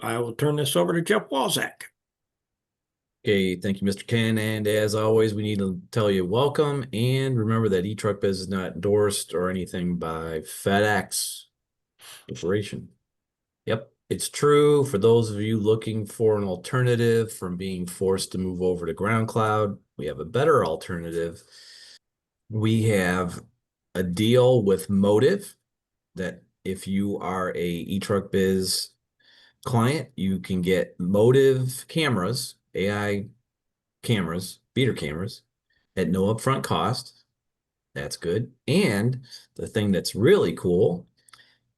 I will turn this over to Jeff Walzak. Okay, thank you, Mr. Ken. And as always, we need to tell you welcome. And remember that eTruck Biz is not endorsed or anything by FedEx Corporation. Yep, it's true for those of you looking for an alternative from being forced to move over to Ground Cloud. We have a better alternative. We have a deal with Motive that if you are a eTruck Biz client, you can get Motive cameras, AI cameras, beater cameras, at no upfront cost. That's good. And the thing that's really cool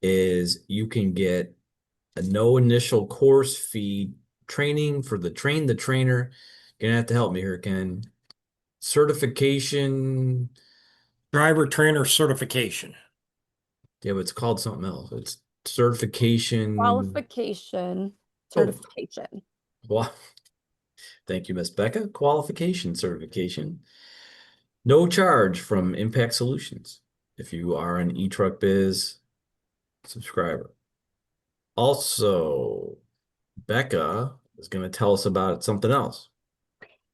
is you can get a no initial course fee training for the train the trainer. You're gonna have to help me here, Ken. Certification. Driver trainer certification. Yeah, but it's called something else. It's certification. Qualification Oh, certification. well, thank you, Miss Becca. Qualification certification. No charge from Impact Solutions if you are an eTruck Biz subscriber. Also, Becca is going to tell us about something else.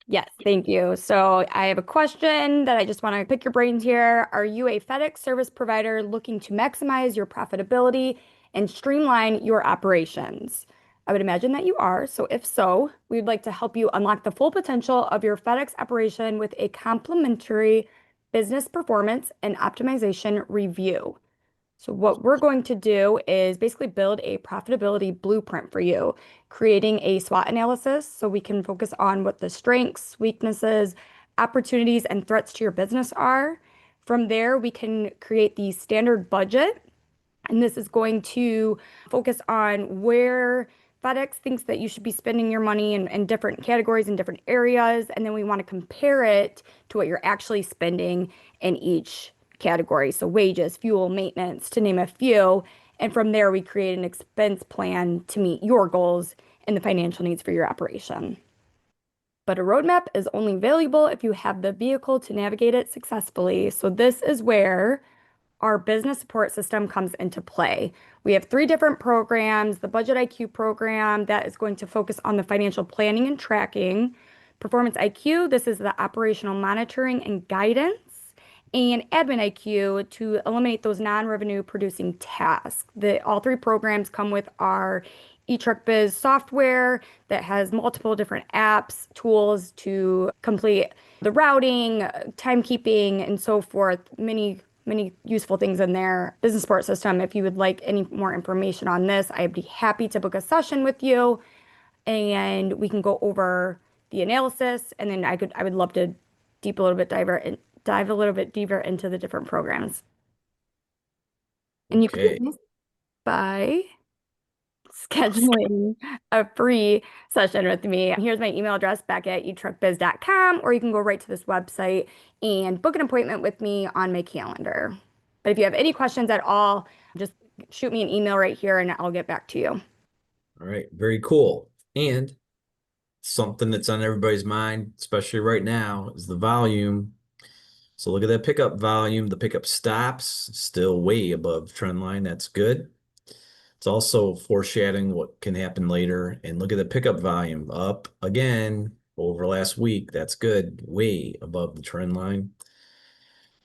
Yes, thank you. So I have a question that I just want to pick your brains here. Are you a FedEx service provider looking to maximize your profitability and streamline your operations? I would imagine that you are. So if so, we'd like to help you unlock the full potential of your FedEx operation with a complimentary business performance and optimization review. So what we're going to do is basically build a profitability blueprint for you, creating a SWOT analysis so we can focus on what the strengths, weaknesses, opportunities, and threats to your business are. From there, we can create the standard budget, and this is going to focus on where FedEx thinks that you should be spending your money in different categories in different areas. And then we want to compare it to what you're actually spending in each category. So wages, fuel, maintenance, to name a few. And from there, we create an expense plan to meet your goals and the financial needs for your operation. But a roadmap is only valuable if you have the vehicle to navigate it successfully. So this is where our business support system comes into play. We have three different programs: the Budget IQ program that is going to focus on the financial planning and tracking, Performance IQ, this is the operational monitoring and guidance, and Admin IQ to eliminate those non-revenue producing tasks. All three programs come with our eTruckBiz software that has multiple different apps, tools to complete the routing, timekeeping, and so forth. Many useful things in there. Business support system. If you would like any more information on this, I'd be happy to book a session with you and we can go over the analysis. And then I would love to dive a little bit deeper into the different programs. And you can do Okay. this by scheduling a free session with me. Here's my email address back at etruckbiz.com, or you can go right to this website and book an appointment with me on my calendar. But if you have any questions at all, just shoot me an email right here and I'll get back to you. All right. Very cool. And something that's on everybody's mind, especially right now, is the volume. So look at that pickup volume. The pickup stops still way above trend line. That's good. It's also foreshadowing what can happen later. And look at the pickup volume up again over last week. That's good. Way above the trend line.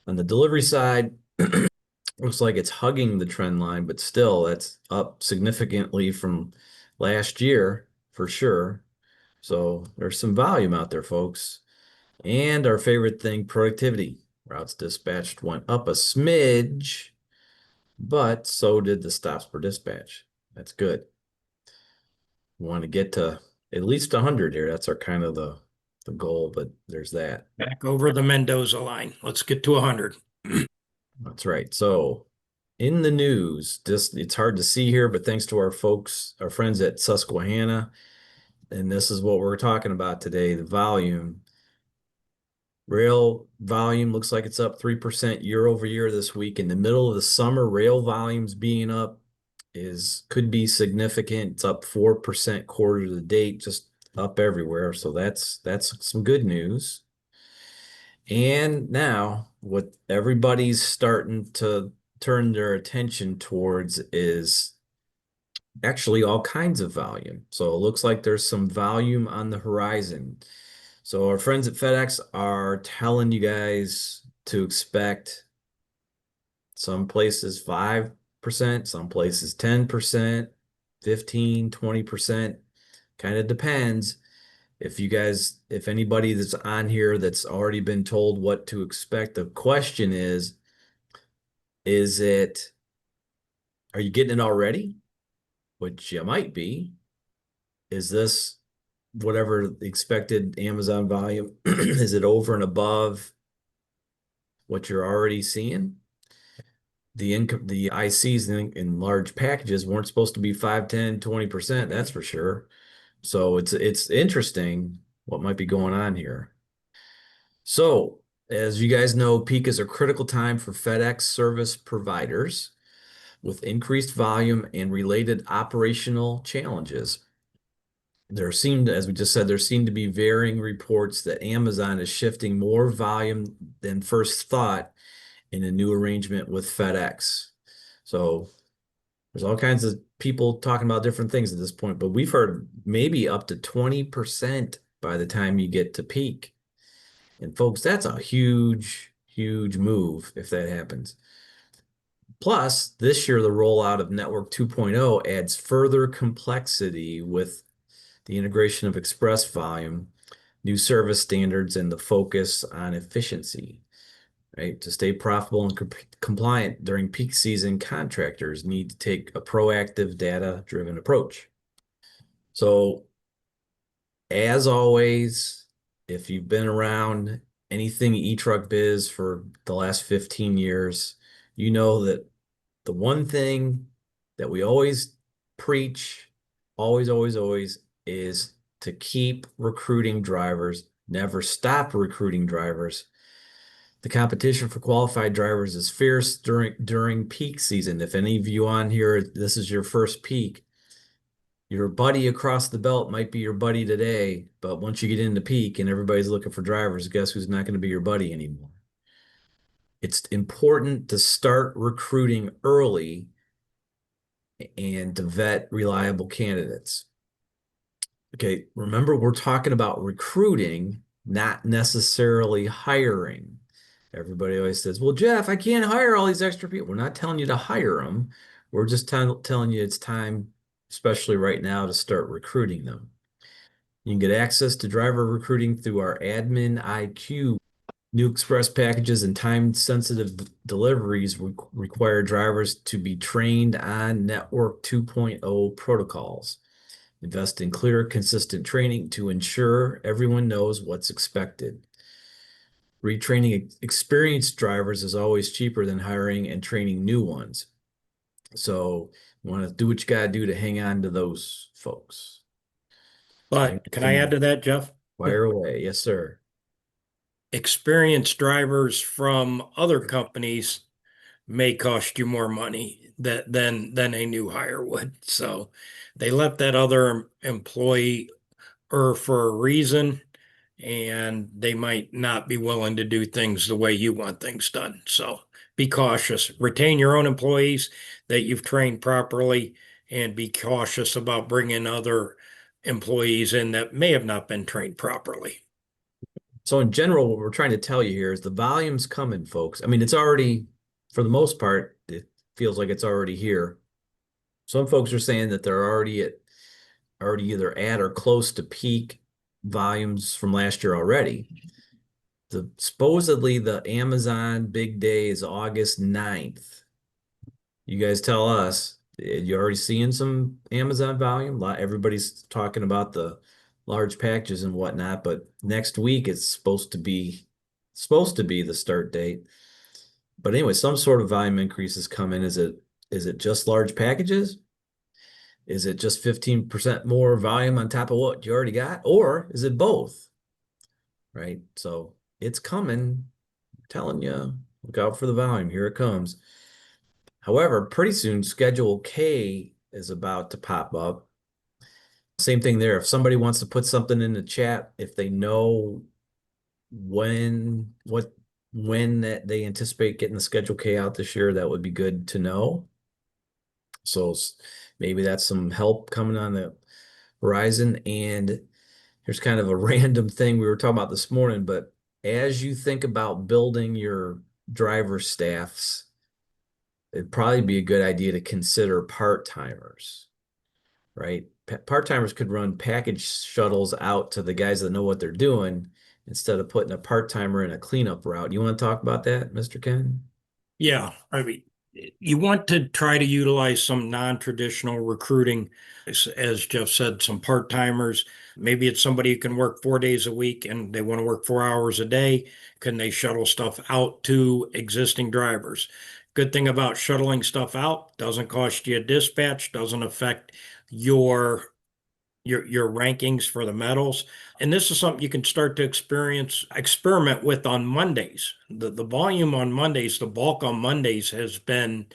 On the delivery side, looks like it's hugging the trend line, but still that's up significantly from last year for sure. So there's some volume out there, folks. And our favorite thing, productivity. Routes dispatched went up a smidge, but so did the stops per dispatch. That's good. We want to get to at least 100 here. That's our kind of the goal, but there's that. Back over the Mendoza line. Let's get to 100. That's right. So in the news, just it's hard to see here, but thanks to our folks, our friends at Susquehanna, and this is what we're talking about today, the volume. Rail volume looks like it's up 3% year over year this week. In the middle of the summer, rail volumes being up could be significant. It's up 4% quarter to date, just up everywhere. So that's some good news. And now what everybody's starting to turn their attention towards is actually all kinds of volume. So it looks like there's some volume on the horizon. So our friends at FedEx are telling you guys to expect some places 5%, some places 10%, 15, 20%. Kind of depends. If anybody that's on here that's already been told what to expect, the question is are you getting it already? Which you might be. Is this whatever the expected Amazon volume? Is it over and above what you're already seeing? The ICs in large packages weren't supposed to be 5, 10, 20%, that's for sure. So it's interesting what might be going on here. So, as you guys know, peak is a critical time for FedEx service providers with increased volume and related operational challenges. As we just said, there seem to be varying reports that Amazon is shifting more volume than first thought in a new arrangement with FedEx. So there's all kinds of people talking about different things at this point, but we've heard maybe up to 20% by the time you get to peak. And folks, that's a huge, huge move if that happens. Plus, this year, the rollout of Network 2.0 adds further complexity with the integration of express volume, new service standards, and the focus on efficiency, right? To stay profitable and compliant during peak season, contractors need to take a proactive, data-driven approach. So, as always, if you've been around anything e-truck biz for the last 15 years, you know that the one thing that we always preach, always, always, always, is to keep recruiting drivers, never stop recruiting drivers. The competition for qualified drivers is fierce during peak season. If any of you on here, this is your first peak, your buddy across the belt might be your buddy today, but once you get into peak and everybody's looking for drivers, guess who's not going to be your buddy anymore? It's important to start recruiting early and to vet reliable candidates. Okay, remember we're talking about recruiting, not necessarily hiring. Everybody always says, well, Jeff, I can't hire all these extra people. We're not telling you to hire them. We're just telling you it's time, especially right now, to start recruiting them. You can get access to driver recruiting through our Admin IQ. New express packages and time-sensitive deliveries require drivers to be trained on Network 2.0 protocols. Invest in clear, consistent training to ensure everyone knows what's expected. Retraining experienced drivers is always cheaper than hiring and training new ones. So you want to do what you got to do to hang on to those folks. But can I add to that, Jeff? Fire away. Yes, sir. Experienced drivers from other companies may cost you more money than a new hire would. So they left that other employee for a reason, and they might not be willing to do things the way you want things done. So be cautious. Retain your own employees that you've trained properly, and be cautious about bringing other employees in that may have not been trained properly. So in general, what we're trying to tell you here is the volume's coming, folks. I mean, it's already, for the most part, it feels like it's already here. Some folks are saying that they're already either at or close to peak volumes from last year already. Supposedly the Amazon big day is August 9th. You guys tell us, you already seeing some Amazon volume? Everybody's talking about the large packages and whatnot, but next week it's supposed to be the start date. But anyway, some sort of volume increase is coming. Is it just large packages? Is it just 15% more volume on top of what you already got? Or is it both? Right? So it's coming. I'm telling you, look out for the volume. Here it comes. However, pretty soon Schedule K is about to pop up. Same thing there. If somebody wants to put something in the chat, if they know when that they anticipate getting the Schedule K out this year, that would be good to know. So maybe that's some help coming on the horizon. And here's kind of a random thing we were talking about this morning, but as you think about building your driver staffs, it'd probably be a good idea to consider part-timers, right? Part-timers could run package shuttles out to the guys that know what they're doing instead of putting a part-timer in a cleanup route. You want to talk about that, Mr. Ken? Yeah, I mean, you want to try to utilize some non-traditional recruiting, as Jeff said, some part-timers. Maybe it's somebody who can work 4 days a week and they want to work 4 hours a day. Can they shuttle stuff out to existing drivers? Good thing about shuttling stuff out, doesn't cost you a dispatch, doesn't affect your your rankings for the medals. And this is something you can start to experiment with on Mondays. The volume on Mondays, the bulk on Mondays has been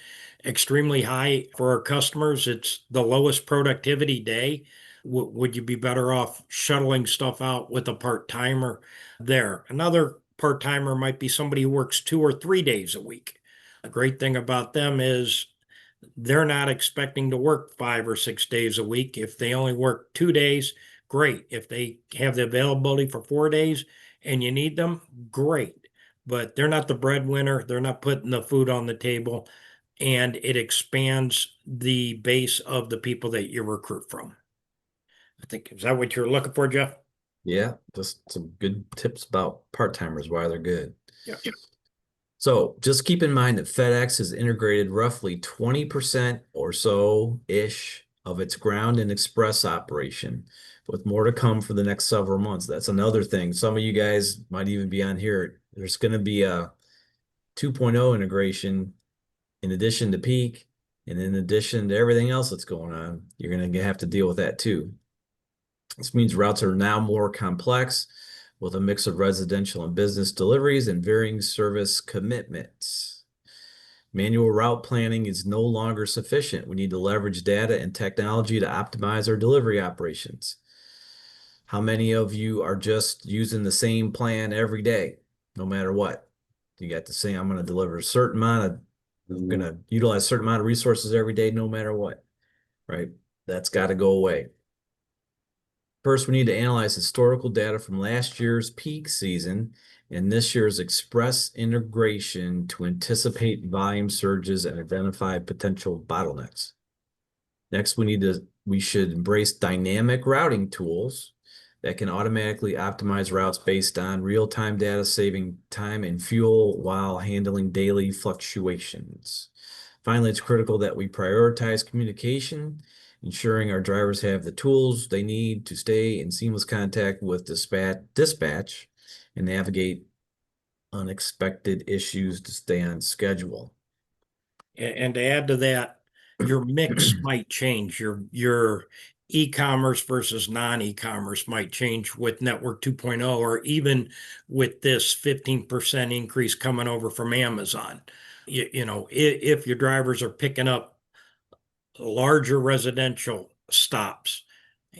extremely high for our customers. It's the lowest productivity day. Would you be better off shuttling stuff out with a part-timer there? Another part-timer might be somebody who works 2 or 3 days a week. A great thing about them is they're not expecting to work 5 or 6 days a week. If they only work 2 days, great. If they have the availability for 4 days and you need them, great. But they're not the breadwinner. They're not putting the food on the table. And it expands the base of the people that you recruit from. I think, is that what you're looking for, Jeff? Yeah, just some good tips about part-timers, why they're good. Yeah. So just keep in mind that FedEx has integrated roughly 20% or so-ish of its ground and express operation, with more to come for the next several months. That's another thing. Some of you guys might even be on here. There's going to be a 2.0 integration in addition to peak, and in addition to everything else that's going on. You're going to have to deal with that too. This means routes are now more complex, with a mix of residential and business deliveries and varying service commitments. Manual route planning is no longer sufficient. We need to leverage data and technology to optimize our delivery operations. How many of you are just using the same plan every day, no matter what? You got to say, I'm going to deliver a certain amount of, I'm going to utilize a certain amount of resources every day, no matter what, right? That's got to go away. First, we need to analyze historical data from last year's peak season and this year's express integration to anticipate volume surges and identify potential bottlenecks. Next, we should embrace dynamic routing tools that can automatically optimize routes based on real-time data, saving time and fuel while handling daily fluctuations. Finally, it's critical that we prioritize communication, ensuring our drivers have the tools they need to stay in seamless contact with dispatch and navigate unexpected issues to stay on schedule. And to add to that, your mix might change. Your e-commerce versus non-e-commerce might change with Network 2.0, or even with this 15% increase coming over from Amazon. You know, if your drivers are picking up larger residential stops,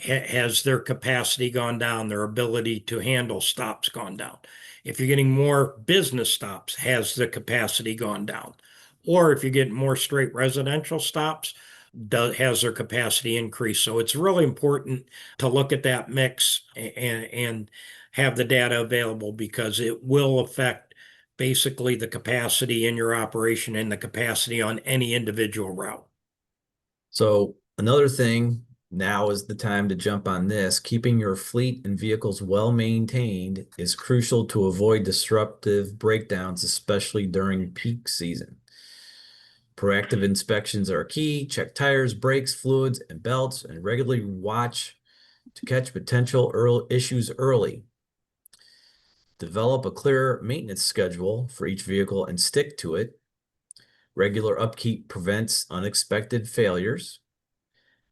has their capacity gone down, their ability to handle stops gone down? If you're getting more business stops, has the capacity gone down? Or if you get more straight residential stops, has their capacity increased? So it's really important to look at that mix and have the data available, because it will affect basically the capacity in your operation and the capacity on any individual route. So another thing, now is the time to jump on this. Keeping your fleet and vehicles well maintained is crucial to avoid disruptive breakdowns, especially during peak season. Proactive inspections are key. Check tires, brakes, fluids, and belts, and regularly watch to catch potential issues early. Develop a clear maintenance schedule for each vehicle and stick to it. Regular upkeep prevents unexpected failures.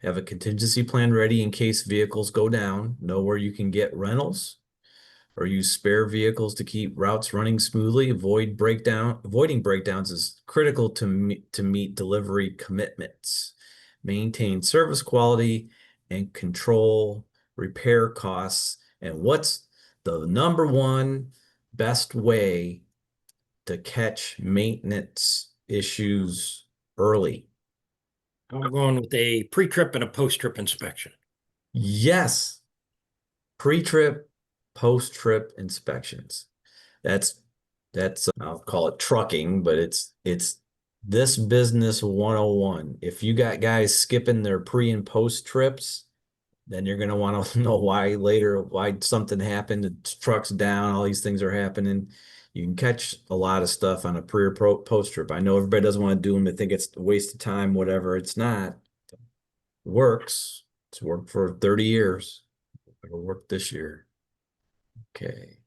Have a contingency plan ready in case vehicles go down. Know where you can get rentals or use spare vehicles to keep routes running smoothly. Avoiding breakdowns is critical to meet delivery commitments. Maintain service quality and control repair costs. And what's the number one best way to catch maintenance issues early? I'm going with a pre-trip and a post-trip inspection. Yes. Pre-trip, post-trip inspections. That's I'll call it trucking, but it's this business 101. If you got guys skipping their pre and post trips, then you're gonna want to know why something happened, the truck's down, all these things are happening. You can catch a lot of stuff on a pre or post trip. I know everybody doesn't want to do them. They think it's a waste of time, whatever. It's not. It works. It's worked for 30 years. It'll work this year. Okay.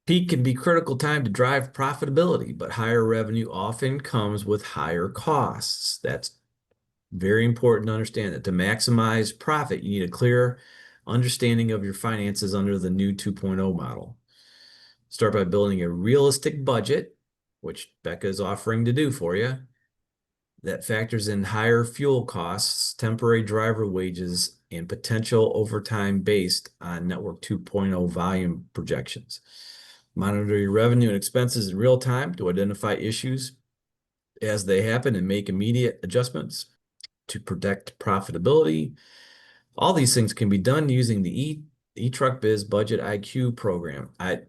Peak can be critical time to drive profitability, but higher revenue often comes with higher costs. That's very important to understand that to maximize profit, you need a clear understanding of your finances under the new 2.0 model. Start by building a realistic budget, which Becca is offering to do for you, that factors in higher fuel costs, temporary driver wages, and potential overtime based on Network 2.0 volume projections. Monitor your revenue and expenses in real time to identify issues as they happen and make immediate adjustments to protect profitability. All these things can be done using the eTruckBiz Budget IQ program.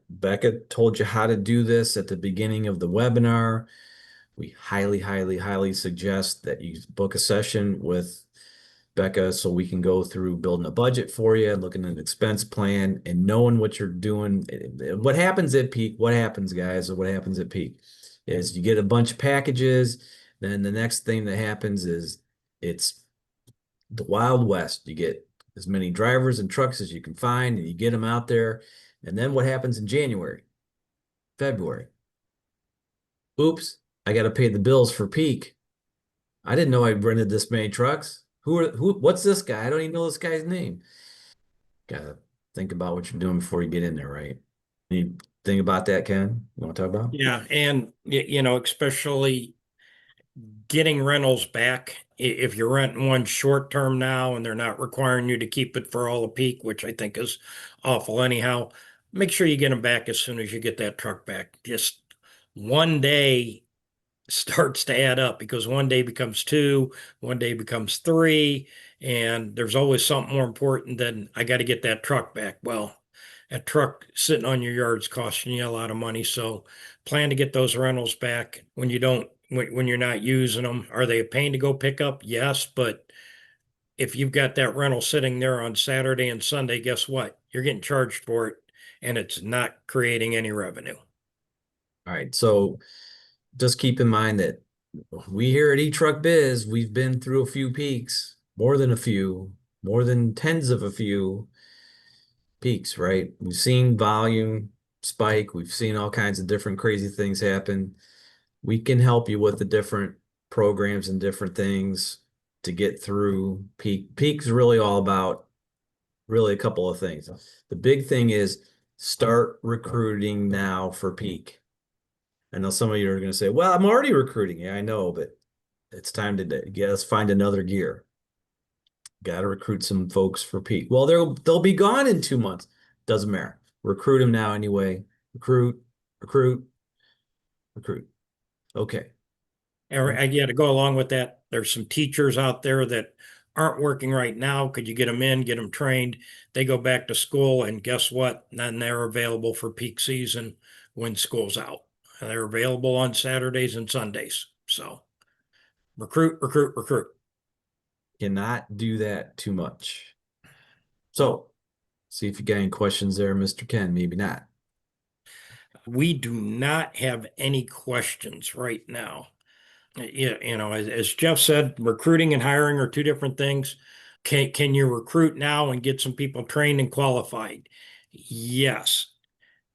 Becca told you how to do this at the beginning of the webinar. We highly, highly, highly suggest that you book a session with Becca so we can go through building a budget for you, looking at an expense plan, and knowing what you're doing. What happens at peak, what happens, guys, or what happens at peak is you get a bunch of packages. Then the next thing that happens is it's the Wild West. You get as many drivers and trucks as you can find, and you get them out there. And then what happens in January, February? Oops, I got to pay the bills for peak. I didn't know I rented this many trucks. What's this guy? I don't even know this guy's name. Gotta think about what you're doing before you get in there, right? Any think about that, Ken? You want to talk about? Yeah, and especially getting rentals back. If you're renting one short term now and they're not requiring you to keep it for all the peak, which I think is awful anyhow, make sure you get them back as soon as you get that truck back. Just one day starts to add up because one day becomes two, one day becomes three, and there's always something more important than I got to get that truck back. Well, a truck sitting on your yard is costing you a lot of money, so plan to get those rentals back when you don't when you're not using them. Are they a pain to go pick up? Yes, but if you've got that rental sitting there on Saturday and Sunday, guess what? You're getting charged for it, and it's not creating any revenue. All right. So just keep in mind that we here at eTruck Biz, we've been through a few peaks, more than a few, more than tens of a few peaks, right? We've seen volume spike. We've seen all kinds of different crazy things happen. We can help you with the different programs and different things to get through peak. Peak's really all about really a couple of things. The big thing is start recruiting now for peak. I know some of you are going to say, well, I'm already recruiting. Yeah, I know, but it's time to let's find another gear. Got to recruit some folks for peak. Well, they'll be gone in 2 months. Doesn't matter. Recruit them now anyway. Recruit, recruit, recruit. Okay. And yeah, to go along with that, there's some teachers out there that aren't working right now. Could you get them in, get them trained? They go back to school, and guess what? Then they're available for peak season when school's out. And they're available on Saturdays and Sundays. So recruit, recruit, recruit. Cannot do that too much. So, see if you got any questions there, Mr. Ken. Maybe not. We do not have any questions right now. Yeah, as Jeff said, recruiting and hiring are two different things. Can you recruit now and get some people trained and qualified? Yes.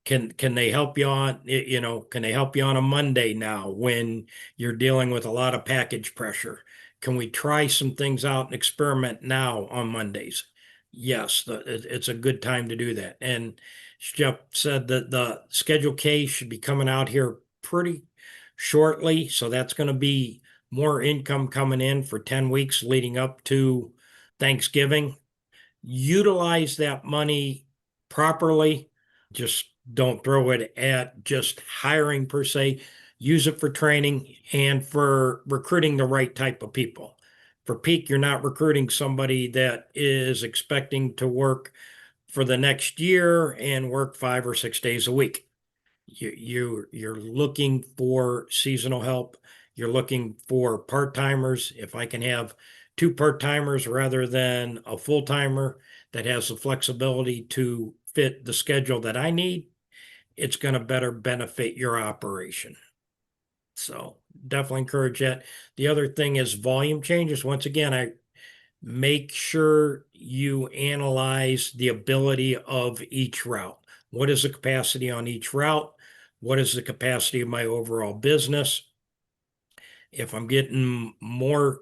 Can they help you on, can they help you on a Monday now when you're dealing with a lot of package pressure? Can we try some things out and experiment now on Mondays? Yes, it's a good time to do that. And Jeff said that the Schedule K should be coming out here pretty shortly. So that's going to be more income coming in for 10 weeks leading up to Thanksgiving. Utilize that money properly. Just don't throw it at just hiring per se. Use it for training and for recruiting the right type of people. For peak, you're not recruiting somebody that is expecting to work for the next year and work 5 or 6 days a week. You're looking for seasonal help. You're looking for part-timers. If I can have 2 part-timers rather than a full-timer that has the flexibility to fit the schedule that I need, it's going to better benefit your operation. So definitely encourage that. The other thing is volume changes. Once again, I make sure you analyze the ability of each route. What is the capacity on each route? What is the capacity of my overall business? If I'm getting more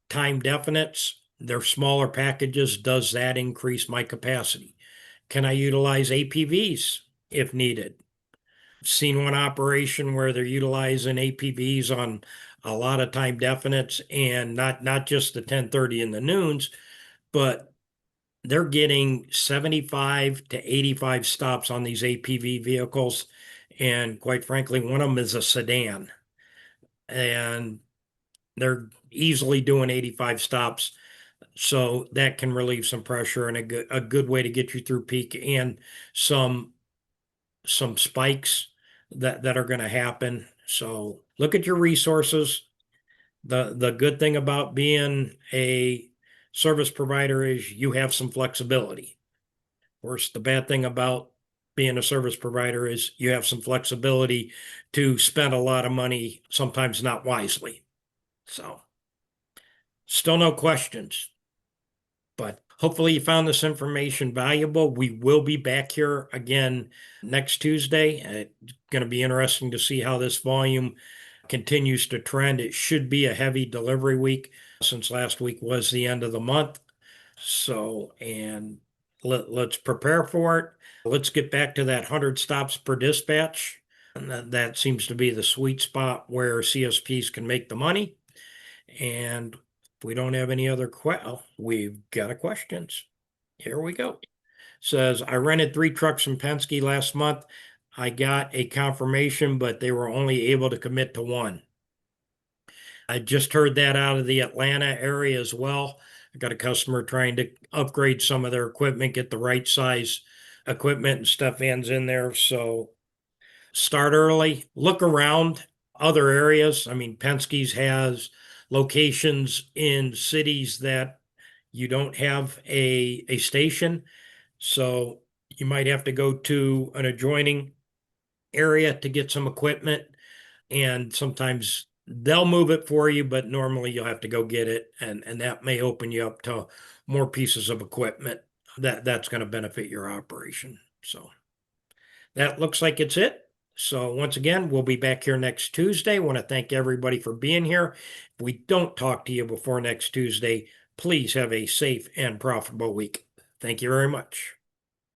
time definites, they're smaller packages. Does that increase my capacity? Can I utilize APVs if needed? Seen one operation where they're utilizing APVs on a lot of time definites and not just the 10:30 and the noons, but they're getting 75 to 85 stops on these APV vehicles. And quite frankly, one of them is a sedan. And they're easily doing 85 stops. So that can relieve some pressure and a good way to get you through peak and some spikes that are going to happen. So look at your resources. The good thing about being a service provider is you have some flexibility. Of course, the bad thing about being a service provider is you have some flexibility to spend a lot of money, sometimes not wisely. So still no questions, but hopefully you found this information valuable. We will be back here again next Tuesday. It's going to be interesting to see how this volume continues to trend. It should be a heavy delivery week since last week was the end of the month. So, and let's prepare for it. Let's get back to that 100 stops per dispatch. And that seems to be the sweet spot where CSPs can make the money. And if we don't have any other we've got a questions. Here we go. Says, I rented 3 trucks from Penske last month. I got a confirmation, but they were only able to commit to 1. I just heard that out of the Atlanta area as well. I got a customer trying to upgrade some of their equipment, get the right size equipment and stuff ends in there. So start early, look around other areas. I mean, Penske's has locations in cities that you don't have a station. So you might have to go to an adjoining area to get some equipment. And sometimes they'll move it for you, but normally you'll have to go get it. And that may open you up to more pieces of equipment that's going to benefit your operation. So that looks like it's it. So once again, we'll be back here next Tuesday. I want to thank everybody for being here. If we don't talk to you before next Tuesday, please have a safe and profitable week. Thank you very much.